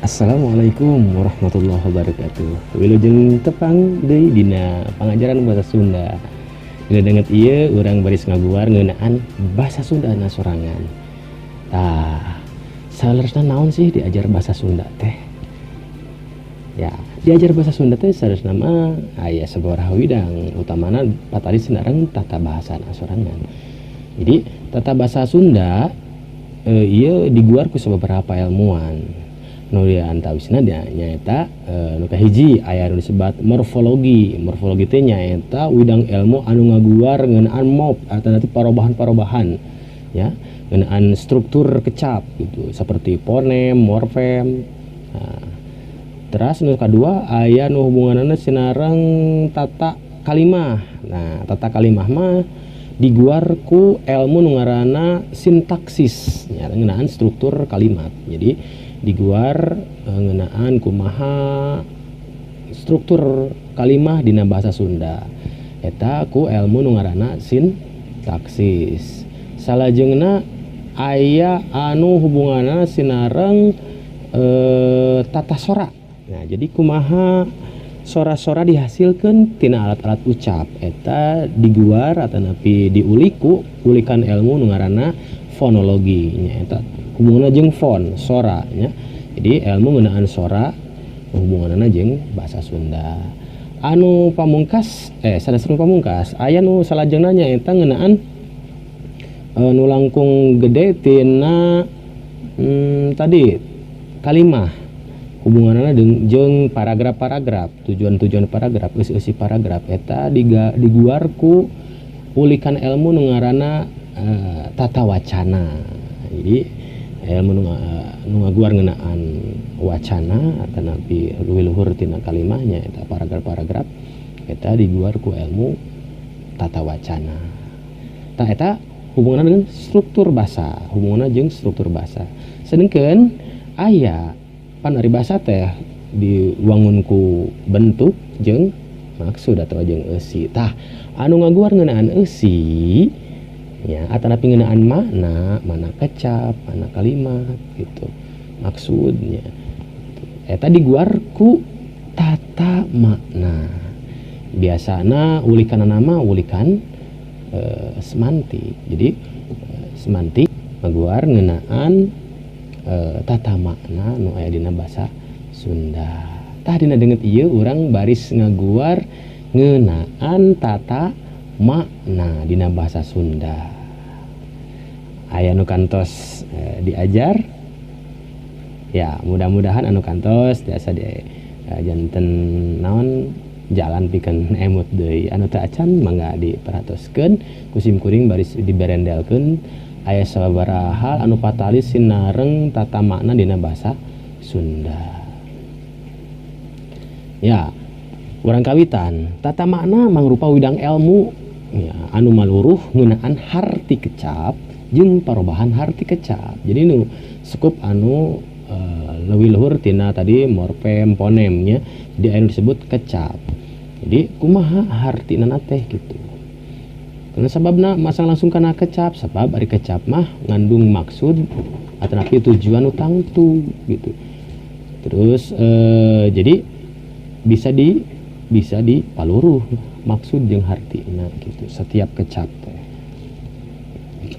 Assalamualaikum warahmatullahi wabarakatuh. Wilujeng tepang deui dina pangajaran bahasa Sunda. Dina denget ieu urang baris ngaguar ngeunaan bahasa Sunda na sorangan. Tah, saleresna naon sih diajar bahasa Sunda teh? Ya, diajar bahasa Sunda teh saleresna mah aya sabaraha widang, utamana patari sinareng tata bahasa na sorangan. Jadi, tata bahasa Sunda ieu diguar ku sababaraha ilmuwan. Nu diantawisna nyaeta nu kahiji aya nu disebat morfologi. Morfologi teh nyaeta widang ilmu anu ngaguar ngeunaan mop atau nanti parobahan-parobahan ya, ngeunaan struktur kecap gitu seperti fonem, morfem. Nah, terus nu kadua aya nu hubunganna sinareng tata kalimah. Nah, tata kalimah mah diguar ku ilmu nu ngaranna sintaksis nya ngeunaan struktur kalimat. Jadi diguar ngeunaan kumaha struktur kalimah dina bahasa Sunda eta ku ilmu nu ngaranna sintaksis. Salajengna aya anu hubunganna sinareng tata sora. Nah, jadi kumaha sora-sora dihasilkeun tina alat-alat ucap eta diguar atanapi diuliku ulikan ilmu nu ngaranna fonologi nya eta hubunganna jeung fon sora nya. Jadi ilmu ngeunaan sora hubunganna jeung bahasa Sunda. Anu pamungkas sadasarna pamungkas aya nu salajengna nyaeta ngeunaan nu langkung gede tina tadi kalimah hubunganna jeung paragraf-paragraf, tujuan-tujuan paragraf, isi-isi paragraf eta diguar ku ulikan ilmu nu ngaranna tata wacana. Jadi ilmu nu ngaguar ngeunaan wacana atanapi luhur tina kalimahnya eta paragraf-paragraf eta diguar ku ilmu tata wacana. Tah eta hubunganna dengan struktur basa, hubunganna jeung struktur basa. Sedengkeun aya pan ari basa teh diwangun ku bentuk jeung maksud atawa jeung eusi. Tah anu ngaguar ngeunaan eusi ya atanapi ngeunaan makna kecap, mana kalimat gitu maksudnya eta diguar ku tata makna. Biasana ulikan nama ulikan semantik. Jadi semantik ngaguar ngeunaan tata makna nu aya dina basa Sunda. Tah dina denget ieu urang baris ngaguar ngeunaan tata makna dina bahasa Sunda. Aya nu kantos diajar ya, mudah-mudahan anu kantos tiasa di janten naon jalan pikeun emut deui. Anu teu acan mangga diperatoskeun kusim kuring baris diberendelkeun aya sababaraha hal anu patalis sinareng tata makna dina bahasa Sunda. Ya, urang kawitan tata makna mangrupa widang ilmu ya, anu maluruh ngeunaan harti kecap jeung parobahan harti kecap. Jadi nu skup anu leuwih luhur tina tadi morfem fonemnya jadi anu disebut kecap. Jadi kumaha hartina teh gitu. Karena sababna masang langsung kana kecap sabab ari kecap mah ngandung maksud atanapi tujuan nu tangtu gitu. Terus jadi bisa dipaluruh maksud jeung hartina gitu setiap kecap teh.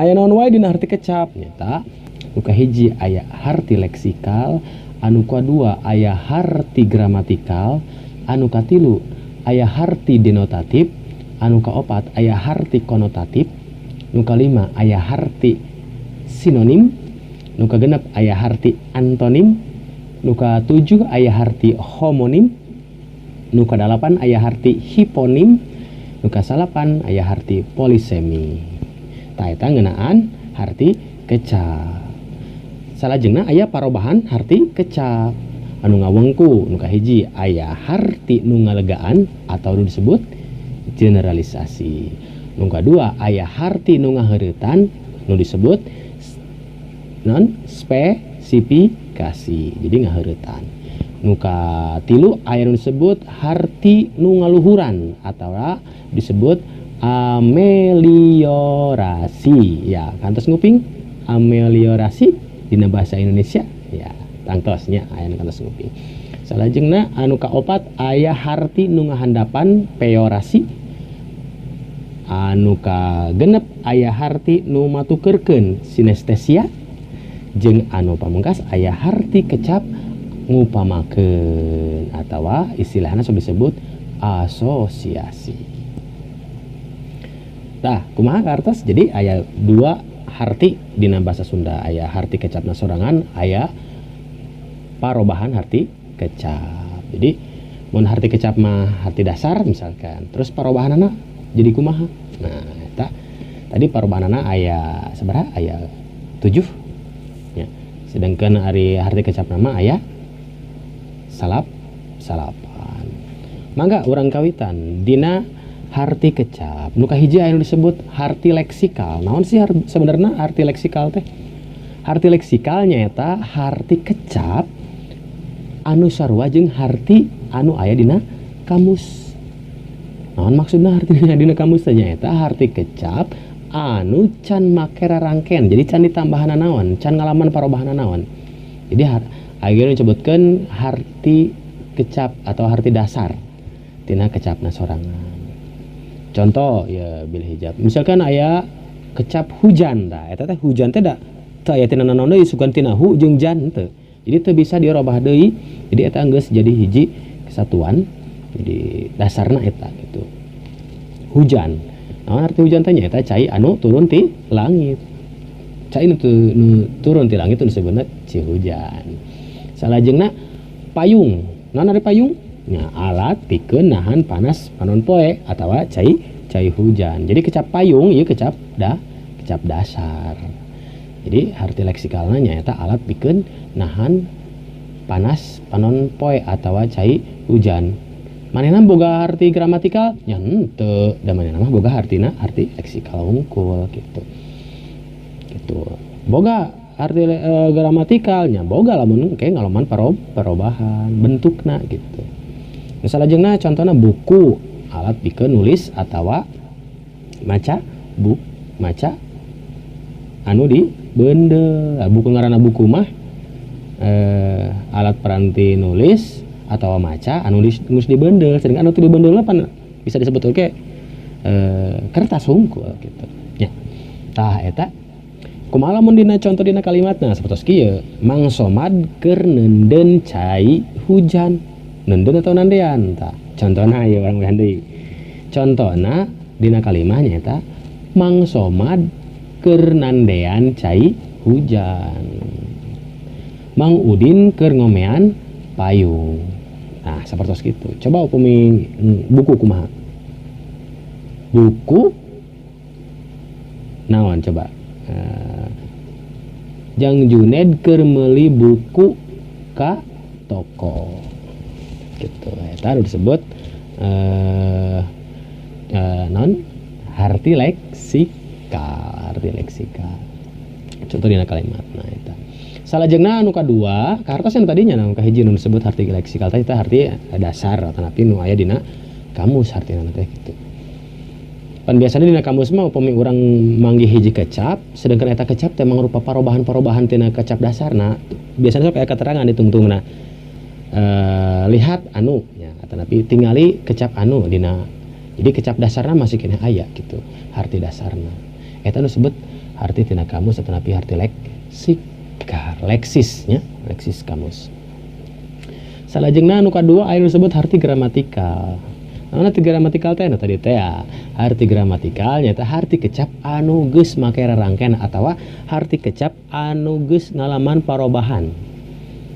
Aya naon wae dina harti kecap nyata nu kahiji aya harti leksikal, anu kadua aya harti gramatikal, anu katilu aya harti denotatif, anu kaopat aya harti konotatif, nu kalima aya harti sinonim, nu kagenep aya harti antonim, nu katujuh aya harti homonim, nu kadalapan aya harti hiponim, nu kasalapan aya harti polisemi. Tah eta ngeunaan harti kecap. Salajengna aya parobahan harti kecap anu ngawengku. Nu kahiji aya harti nu ngalegaan atau nu disebut generalisasi. Nu kadua aya harti nu ngaheuretan nu disebut spesifikasi. Jadi ngaheuretan. Nu katilu aya nu disebut harti nu ngaluhuran atau disebut ameliorasi. Ya, kantos nguping ameliorasi dina bahasa Indonesia ya. tangtosnya aya nu kantos nguping. Salajengna anu kaopat aya harti nu ngahandapan peorasi. Anu kagenep aya harti nu matukeurkeun sinestesia. Jeung anu pamungkas aya harti kecap ngupamakeun atawa istilahna sok disebut asosiasi. Tah, kumaha kartos? Jadi aya dua harti dina basa Sunda, aya harti kecapna sorangan, aya parobahan harti kecap. Jadi mun harti kecap mah harti dasar misalkan, terus parobahanana jadi kumaha? Nah, eta tadi parobahanana aya sabaraha? Aya 7. Ya. Sedangkan ari harti kecap nama aya salapan. Mangga urang kawitan dina harti kecap nu kahiji aya disebut harti leksikal. Naon sih sebenarnya harti leksikal teh? Harti leksikal nyaeta harti kecap anu sarua jeung harti anu aya dina kamus. Naon maksudna harti dina kamus teh nyaeta harti kecap anu can make rarangken, jadi can ditambahan naon, can ngalaman parobahan naon. Jadi ayeuna disebutkeun harti kecap atau harti dasar tina kecapna sorangan. Contoh ya bil hijab. Misalkan aya kecap hujan tah, eta teh hujan teh da teu aya tina naon deui sugan tina hu jeung jan teu. Jadi teu bisa dirobah deui. Jadi eta geus jadi hiji kesatuan. Jadi dasarna eta gitu. Hujan. Naon arti hujan teh nyaeta cai anu turun ti langit. Cai nu turun ti langit itu disebutna cihujan. Salajengna payung. Naon ari payung? Nya alat pikeun nahan panas panon poe atawa cai hujan. Jadi kecap payung ieu kecap dasar. Jadi harti leksikalna nyaeta alat pikeun nahan panas panon poe atawa cai hujan. Manehna boga arti gramatikal? Nya henteu, da manehna mah boga artina arti leksikal unggul gitu. Gitu. Boga arti gramatikalnya boga lamun engke ngalaman parobahan bentukna gitu. Salajengna contohna buku, alat pikeun nulis atawa maca anu di beundel. Buku ngaranna buku mah alat peranti nulis atau maca anu geus dibendel, sedangkan anu teu dibendel apa bisa disebut oke kertas hungkul gitu nya. Tah eta kumaha lamun dina contoh dina kalimatna sapertos kieu, mangsomad keur neundeun cai hujan. Neundeun atau nandean tah contohna ieu urang melihan deui. Contohna dina kalimat nyaeta mangsomad keur nandean cai hujan. Mang Udin keur ngomean payung. Nah, sapertos kitu. Coba upami buku kumaha? Buku naon coba? Jang Juned keur meuli buku ka toko. Gitu. Eta disebut naon? Harti leksikal, Contoh dina kalimat. Nah, eta. Salajengna anu kadua, kartos yang tadinya anu kahiji nu disebut harti leksikal teh harti dasar tanapi nu aya dina kamus hartina teh kitu. Pan biasana dina kamus mah upami urang manggih hiji kecap, sedangkan eta kecap teh mangrupa parobahan tina kecap dasarna. Biasana sok aya keterangan di tungtungna. Lihat anu nya tanapi tingali kecap anu dina. Jadi kecap dasarna masih kena aya gitu, harti dasarna. Eta nu disebut harti tina kamus tanapi harti leksis kamus. Salajengna anu kadua aya disebut harti gramatikal. Naon arti gramatikal teh? Tadi teh harti gramatikal nyaeta harti kecap anu geus make rarangken atawa harti kecap anu geus ngalaman parobahan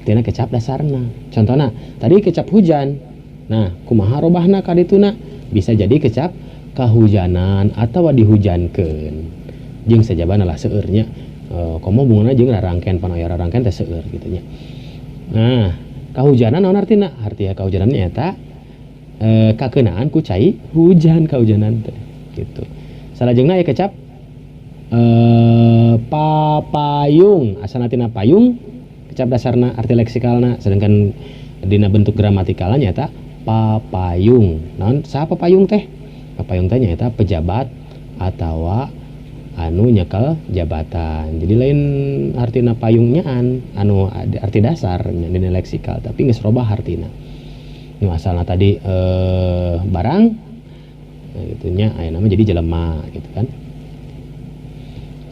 tina kecap dasarna. Contohna tadi kecap hujan. Nah, kumaha robahna kadituna? Bisa jadi kecap kahujanan atawa dihujankeun. Jeung sajabana lah seueur nya. Komo bungeuna jeung rarangken panoya rarangken teh seueur kitu nya. Nah, kahujanan naon artina? Harti kahujanan nyaeta kakeunaan ku cai hujan kahujanan teh gitu. Salajengna aya kecap papayung, asalna tina payung kecap dasarna arti leksikalna, sedangkan dina bentuk gramatikalna nyaeta papayung. Naon saha papayung teh? Papayung teh nyaeta pejabat atawa anu nyekel jabatan. Jadi lain artina payungnyaan anu arti dasar dina leksikal, tapi geus robah artina. Ini asalna tadi barang gitu nya aya nama jadi jelema gitu kan.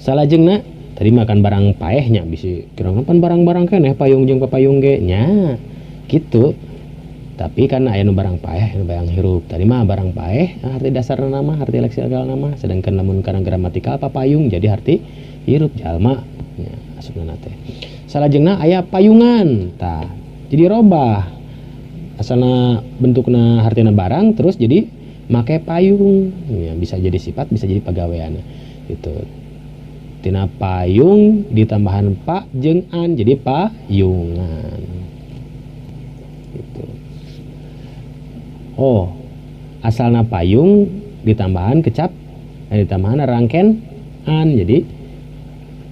Salajengna tadi makan barang paehnya bisi kira pan barang-barang keneh payung jeung papayung ge nya gitu. Tapi kan aya nu barang paeh anu barang hirup. Tadi mah barang paeh arti dasarna nama arti leksikal nama, sedangkan lamun kana gramatikal papayung jadi arti hirup jalma nya asupna teh. Salajengna aya payungan tah jadi robah asalna bentukna hartina barang terus jadi make payung ya, bisa jadi sifat bisa jadi pagawean gitu. Tina payung ditambahan pa jeung an jadi payungan gitu. Oh, asalna payung ditambahan kecap ditambahan rangken an jadi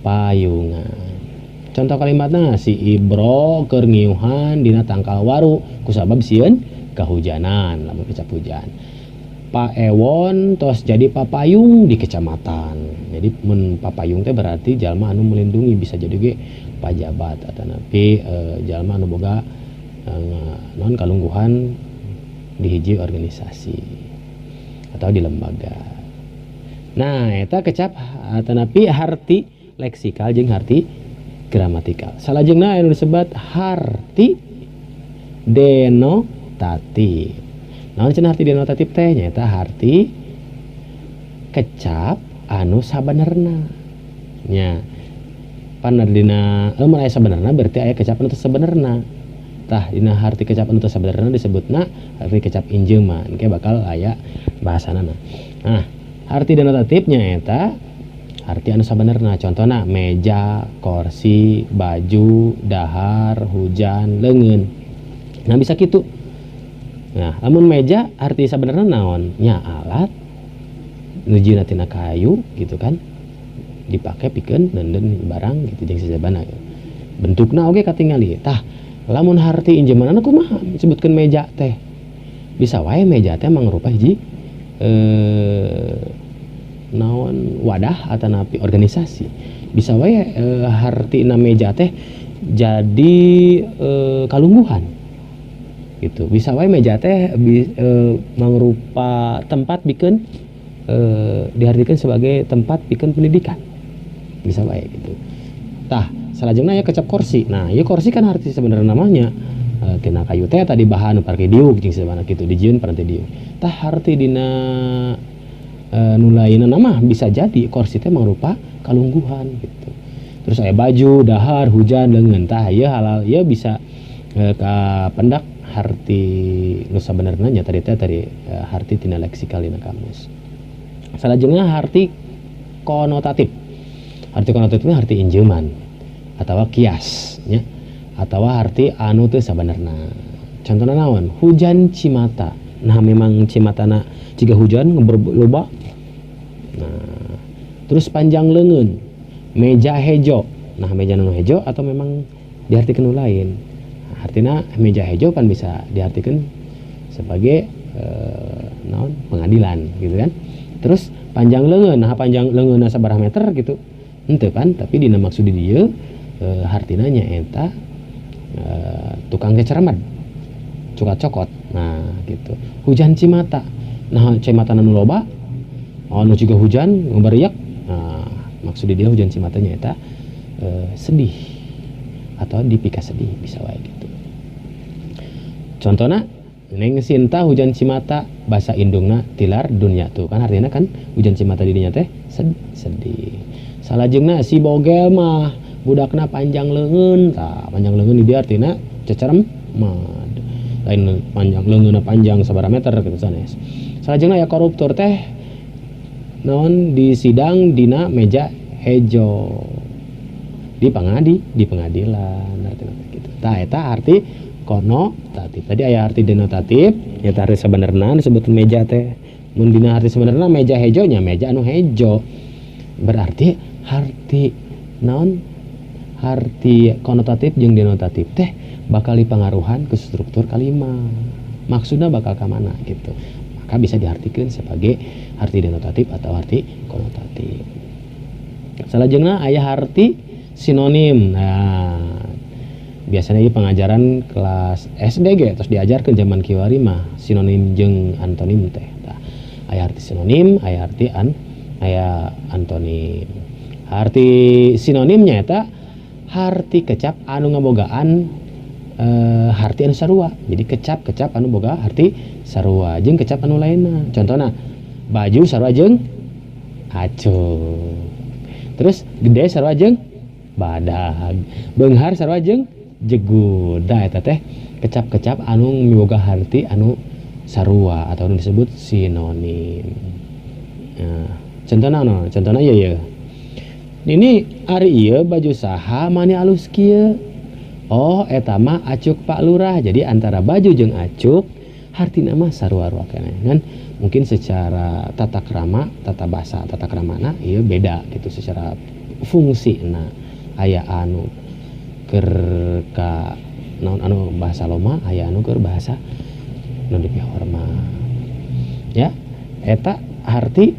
payungan. Contoh kalimatna si Ibro keur ngiuhan dina tangkal waru kusabab sieun kahujanan lamun kecap hujan. Pak Ewon tos jadi papayung di kecamatan. Jadi mun papayung teh berarti jalma anu melindungi, bisa jadi ge pajabat atanapi jalma anu boga non kalungguhan di hiji organisasi atau di lembaga. Nah, eta kecap atanapi harti leksikal jeung harti gramatikal. Salajengna anu disebut harti denotatif. Naon cenah harti denotatif teh nyaeta harti kecap anu sabenerna. Nya paner dina mun aya sabenerna berarti aya kecap anu teu sabenerna. Tah dina harti kecap anu teu sabenerna disebutna harti kecap injeuman. Engke bakal aya bahasanana. Nah, harti denotatif nyaeta arti anu sabenerna. Contohna meja, kursi, baju, dahar, hujan, leungeun. Nah bisa kitu. Nah, lamun meja arti sabenerna naon? Nya alat nujina tina kayu gitu kan. Dipake pikeun neundeun barang gitu jeung sasabana. Bentukna oge katingali. Tah, lamun harti injeumanna kumaha disebutkeun meja teh? Bisa wae meja teh mangrupa hiji naon wadah atanapi organisasi. Bisa wae hartina meja teh jadi kalungguhan gitu. Bisa wae meja teh mangrupa tempat pikeun diartikeun sebagai tempat pikeun pendidikan. Bisa wae gitu. Tah, salajengna aya kecap kursi. Nah, ieu kursi kan arti sebenarnya namanya tina kayu teh tadi bahan parke diuk jeung sabana kitu dijieun paranti diuk. Tah harti dina nu lainna mah bisa jadi kursi teh mangrupa kalungguhan gitu. Terus aya baju, dahar, hujan, leungeun. Tah ieu halal ieu bisa ka pendak harti nu sabenerna nya tadi harti tina leksikal dina kamus. Salajengna harti konotatif. Harti konotatif itu harti injeuman atawa kias nya atawa harti anu teu sabenerna. Contohna naon? Hujan cimata. Nah, memang cimatana jiga hujan loba. Nah, terus panjang leungeun. Meja hejo. Nah, meja nu hejo atau memang diartikeun nu lain. Artinya meja hejo kan bisa diartikan sebagai naon pengadilan gitu kan. Terus panjang leungeun, nah panjang leungeunna sabaraha meter gitu. Henteu kan, tapi dina maksud di dieu hartina nyaeta tukang keceremed. Cukat cokot. Nah, gitu. Hujan cimata. Nah, cimatana nu loba anu jiga hujan ngabariak. Nah, maksud di dia hujan cimata nyaeta sedih atau dipika sedih bisa wae gitu. Contohna Neng Sinta hujan cimata bahasa indungna tilar dunya tuh kan artinya kan hujan cimata di dinya teh sedih. Salajengna si Bogel mah budakna panjang leungeun. Tah panjang leungeun di dia artinya cecerem mah lain panjang leungeunna panjang sabaraha meter kitu sanes. Salajengna ya koruptor teh naon di sidang dina meja hejo. Di pengadilan artinya gitu. Tah eta arti konotatif. Tadi aya arti denotatif, nyata arti sabenerna disebut meja teh. Mun dina arti sabenerna meja hejo nya meja anu hejo. Berarti arti naon? Arti konotatif jeung denotatif teh bakal dipangaruhan ke struktur kalimat. Maksudna bakal ka mana gitu. Maka bisa diartikeun sebagai arti denotatif atau arti konotatif. Salajengna aya harti sinonim. Nah, biasanya ieu pengajaran kelas SD ge terus diajarkeun zaman kiwari mah sinonim jeung antonim teh. Tah, aya arti sinonim, aya arti aya antonim. Arti sinonimnya eta harti kecap anu ngabogaan harti anu sarua. Jadi kecap anu boga harti sarua jeung kecap anu lainna. Contohna baju sarua jeung acung. Terus gede sarua jeung badag. Beunghar sarua jeung jegut. Da eta teh kecap-kecap anu miboga harti anu sarua atau anu disebut sinonim. Nah, contohna ieu. Ini ari ieu baju saha mani alus kieu. Oh, eta mah acuk Pak Lurah. Jadi antara baju jeung acuk hartina mah sarua-rua keneh kan. Mungkin secara tata krama, tata bahasa, tata kramana ieu beda gitu secara fungsina. Aya anu keur ka naon anu bahasa loma, aya anu keur bahasa nu dipihormat. Ya, eta harti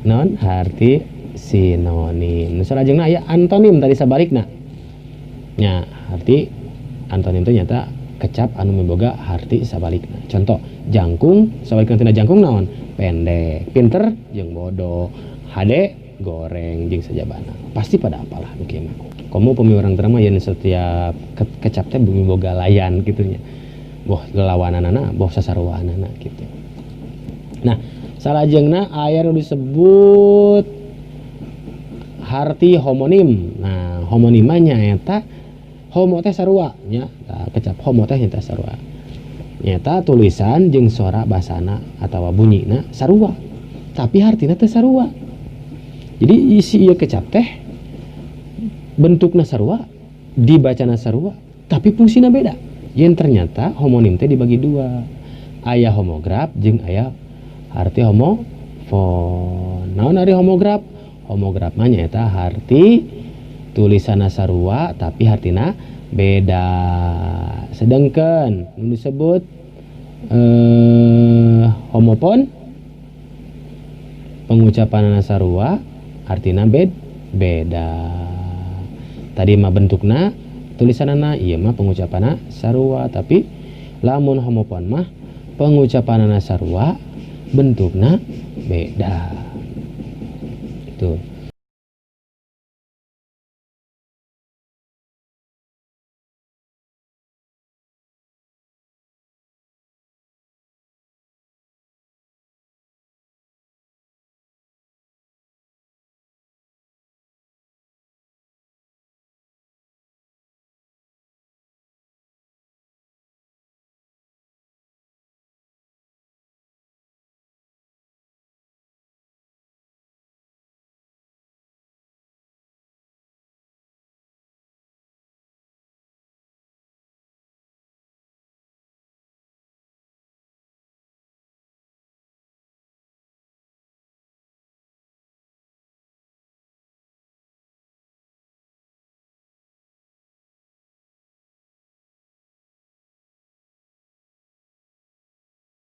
naon harti sinonim. Nu salajengna aya antonim tadi sabalikna. Nya, harti antonim teh nyata kecap anu miboga harti sabalikna. Contoh, jangkung sabalikna tina jangkung naon? Pendek. Pinter jeung bodoh. Hade goreng jeung sajabana. Pasti pada apalah nu kieu mah. Komo pemi urang teh mah yen setiap kecap teh bumi boga layan kitu nya. Boh gelawananana, boh sasaruaanana gitu. Nah, salajengna aya nu disebut harti homonim. Nah, homonimanya eta homo teh sarua nya. Tah kecap homo teh nyata sarua. Nyata tulisan jeung sora basana atawa bunyina sarua. Tapi hartina teh sarua. Jadi isi ieu kecap teh bentukna sarua, dibacana sarua, tapi fungsina beda. Yen ternyata homonim teh dibagi dua. Aya homograf jeung aya harti homofon. Naon ari homograf? Homograf mah nyaeta harti tulisanna sarua tapi hartina beda. Sedengkeun nu disebut homofon pengucapanna sarua artina beda. Tadi mah bentukna tulisanana ieu mah pengucapanna sarua tapi lamun homofon mah pengucapanna sarua bentukna beda. Itu.